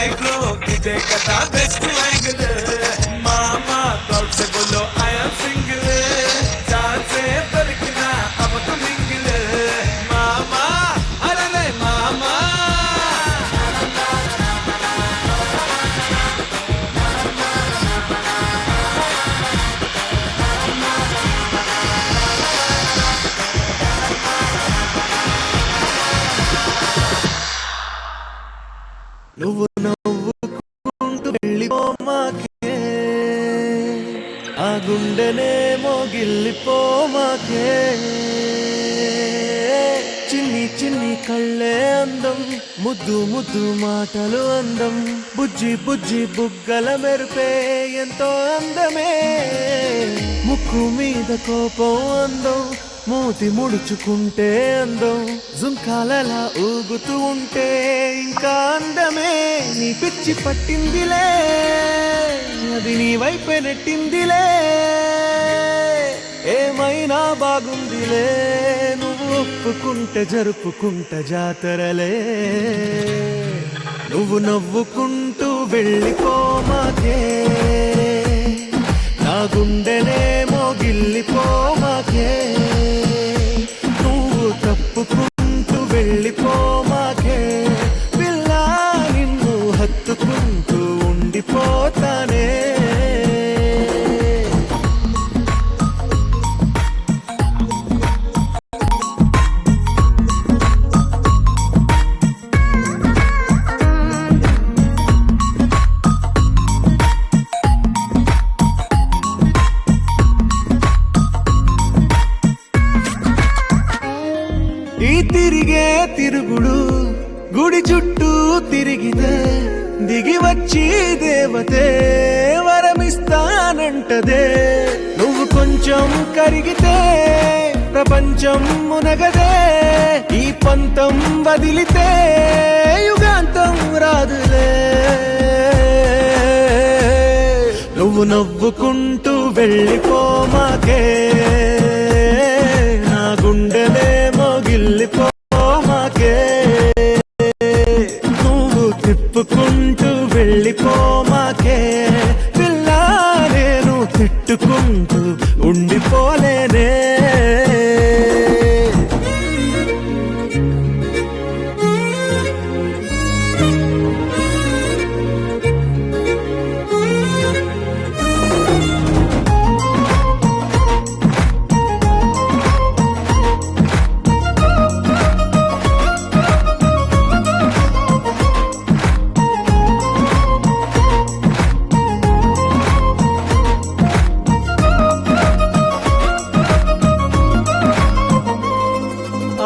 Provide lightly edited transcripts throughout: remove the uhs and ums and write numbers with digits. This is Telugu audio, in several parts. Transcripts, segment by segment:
लाइफ लो इदे कदा बेस्ट एंगल मामा प्रॉud से बोलो आई एम सिंगल जान से दरकना अब तो मिंगल मामा अरे ले मामा నువ్వు నవ్వుకుంటూ వెళ్ళిపోమాకే ఆ గుండెనేమో గిల్లిపోమాకే చిన్ని చిన్ని కళ్ళే అందం ముద్దు ముద్దు మాటలు అందం బుజ్జి బుజ్జి బుగ్గల మెరుపే ఎంతో అందమే ముక్కు మీద కోపం అందం మూతి ముడుచుకుంటే అందం జుంకాలలా ఊగుతూ ఉంటే ఇంకా అందమే నీ పిచ్చి పట్టిందిలే అది నీ వైపే నెట్టిందిలే ఏమైనా బాగుందిలే నువ్వు ఒప్పుకుంటే జరుపుకుంట జాతరలే నువ్వు నవ్వుకుంటూ వెళ్ళిపోమాకే నా గుండెనేమో గిల్లిపోమాకే నువ్వు తప్పుకుంటూ వెళ్ళిపోమాకే పిల్ల నిన్ను హత్తుకుంటూ ఉండిపోతానే ఈ తిరిగే తిరుగుడు గుడి చుట్టూ తిరిగితే దిగి వచ్చి దేవతే వరమిస్తానంటదే నువ్వు కొంచెం కరిగితే ప్రపంచం మునగదే ఈ పంతం వదిలితే యుగాంతం రాదులే నువ్వు నవ్వుకుంటూ వెళ్ళిపోమాకే నా గుండెనేమో గిల్లిపోమాకే నువ్వు తిప్పుకుంటూ వెళ్ళిపోమాకే పిల్ల నేను తిట్టుకుంటూ ఉండిపోలేనే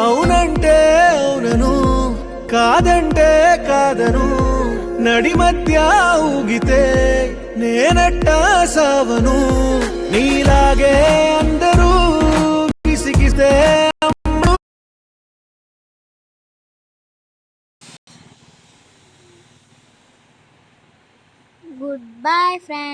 అవునంటే అవునను కాదంటే కాదను నడి మధ్య ఊగితే నేనట్టా సావను నీలాగే అందరూ కిసికిస్తే Goodbye, friends.